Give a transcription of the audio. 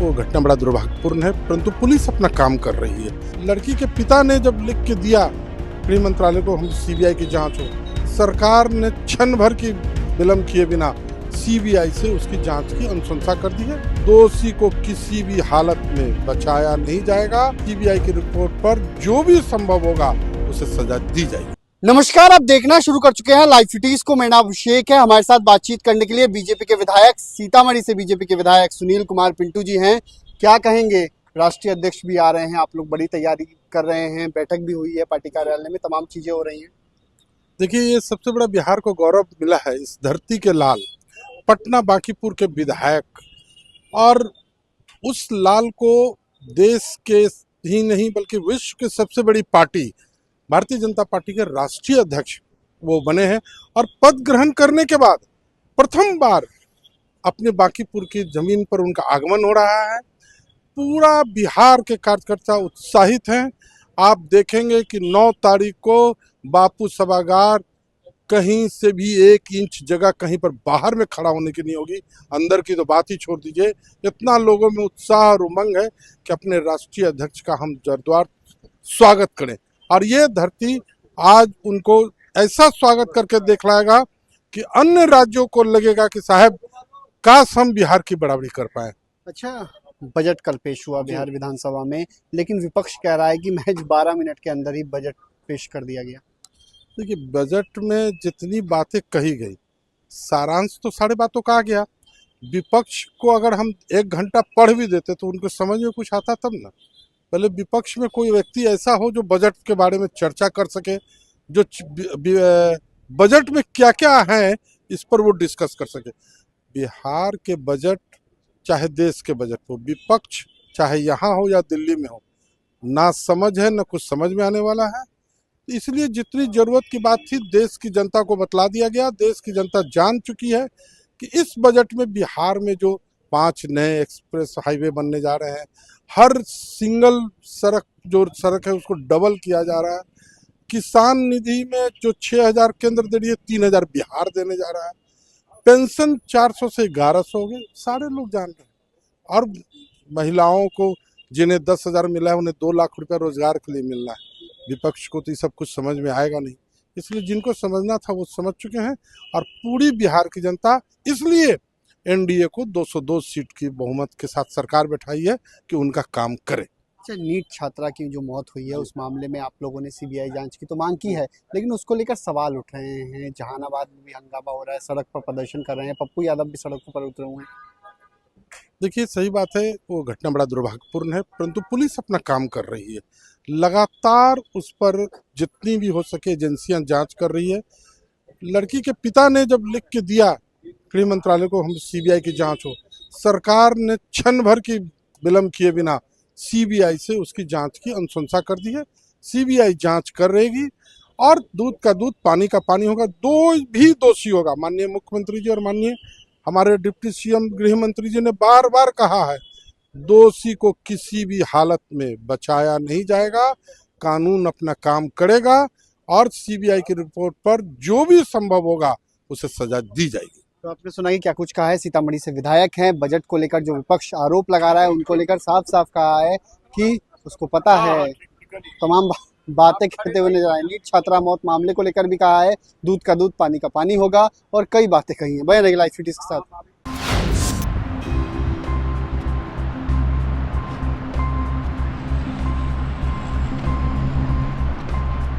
वो घटना बड़ा दुर्भाग्यपूर्ण है, परंतु पुलिस अपना काम कर रही है। लड़की के पिता ने जब लिख के दिया गृह मंत्रालय को हम सीबीआई की जांच हो, सरकार ने क्षण भर की विलंब किए बिना सीबीआई से उसकी जांच की अनुशंसा कर दी है। दोषी को किसी भी हालत में बचाया नहीं जाएगा। सीबीआई की रिपोर्ट पर जो भी संभव होगा उसे सजा दी जाएगी। नमस्कार, आप देखना शुरू कर चुके हैं लाइव सिटीज को। मेरा नाम अभिषेक है। हमारे साथ बातचीत करने के लिए बीजेपी के विधायक, सीतामढ़ी से बीजेपी के विधायक सुनील कुमार पिंटू जी हैं। क्या कहेंगे? राष्ट्रीय अध्यक्ष भी आ रहे हैं, आप लोग बड़ी तैयारी कर रहे हैं, बैठक भी हुई है पार्टी कार्यालय में, तमाम चीजें हो रही हैं। देखिए, ये सबसे बड़ा बिहार को गौरव मिला है, इस धरती के लाल पटना बांकीपुर के विधायक, और उस लाल को देश के ही नहीं बल्कि विश्व की सबसे बड़ी पार्टी भारतीय जनता पार्टी के राष्ट्रीय अध्यक्ष वो बने हैं। और पद ग्रहण करने के बाद प्रथम बार अपने बांकीपुर की जमीन पर उनका आगमन हो रहा है। पूरा बिहार के कार्यकर्ता उत्साहित हैं। आप देखेंगे कि 9 तारीख को बापू सभागार कहीं से भी 1 इंच जगह कहीं पर बाहर में खड़ा होने की नहीं होगी, अंदर की तो बात ही छोड़ दीजिए। इतना लोगों में उत्साह और उमंग है कि अपने राष्ट्रीय अध्यक्ष का हम जोरदार स्वागत करें। और ये धरती आज उनको ऐसा स्वागत करके दिखलाएगा कि अन्य राज्यों को लगेगा कि साहब काश हम बिहार की बराबरी कर पाए। अच्छा, बजट कल पेश हुआ बिहार विधानसभा में, लेकिन विपक्ष कह रहा है कि महज 12 मिनट के अंदर ही बजट पेश कर दिया गया। देखिए, बजट में जितनी बातें कही गई, सारांश तो सारे बातों का आ गया। विपक्ष को अगर हम 1 घंटा पढ़ भी देते तो उनको समझ में कुछ आता तब ना। पहले विपक्ष में कोई व्यक्ति ऐसा हो जो बजट के बारे में चर्चा कर सके, जो बजट में क्या क्या है इस पर वो डिस्कस कर सके। बिहार के बजट चाहे देश के बजट हो, विपक्ष चाहे यहाँ हो या दिल्ली में हो, ना समझ है, ना कुछ समझ में आने वाला है। इसलिए जितनी जरूरत की बात थी देश की जनता को बतला दिया गया। देश की जनता जान चुकी है कि इस बजट में बिहार में जो 5 नए एक्सप्रेस हाईवे बनने जा रहे हैं, हर सिंगल सड़क है उसको डबल किया जा रहा है। किसान निधि में जो 6,000 केंद्र दे रही है, 3,000 बिहार देने जा रहा है। पेंशन 400 से 1100 हो गए, सारे लोग जान रहे हैं। और महिलाओं को जिन्हें 10,000 मिला है उन्हें 2 लाख रुपया रोजगार के लिए मिलना है। विपक्ष को तो ये सब कुछ समझ में आएगा नहीं, इसलिए जिनको समझना था वो समझ चुके हैं। और पूरी बिहार की जनता इसलिए एनडीए को 202 सीट की बहुमत के साथ सरकार बैठाई है कि उनका काम करे। अच्छा, नीट छात्रा की जो मौत हुई है उस मामले में आप लोगों ने सीबीआई जांच की तो मांग की है, लेकिन उसको लेकर सवाल उठ रहे हैं। जहानाबाद में भी हंगामा हो रहा है, सड़क पर प्रदर्शन कर रहे हैं, पप्पू यादव भी सड़कों पर उतरे हुए हैं। देखिए, सही बात है, वो घटना बड़ा दुर्भाग्यपूर्ण है, परंतु पुलिस अपना काम कर रही है। लगातार उस पर जितनी भी हो सके एजेंसियां जांच कर रही है। लड़की के पिता ने जब लिख के दिया गृह मंत्रालय को हम सीबीआई की जांच हो, सरकार ने क्षण भर की विलंब किए बिना सीबीआई से उसकी जांच की अनुशंसा कर दी है। सीबीआई जांच कर रहेगी और दूध का दूध पानी का पानी होगा। भी दोषी होगा। माननीय मुख्यमंत्री जी और माननीय हमारे डिप्टी सीएम गृह मंत्री जी ने बार बार कहा है, दोषी को किसी भी हालत में बचाया नहीं जाएगा। कानून अपना काम करेगा और सीबीआई की रिपोर्ट पर जो भी संभव होगा उसे सजा दी जाएगी। तो आपने सुना कि क्या कुछ कहा है। सीतामढ़ी से विधायक हैं। बजट को लेकर जो विपक्ष आरोप लगा रहा है उनको लेकर साफ साफ कहा है कि उसको पता है, तमाम बातें कहते हुए नजर आए। नीट छात्रा मौत मामले को लेकर भी कहा है, दूध का दूध पानी का पानी होगा, और कई बातें कही हैं। बने रहिए लाइव सिटीज के साथ।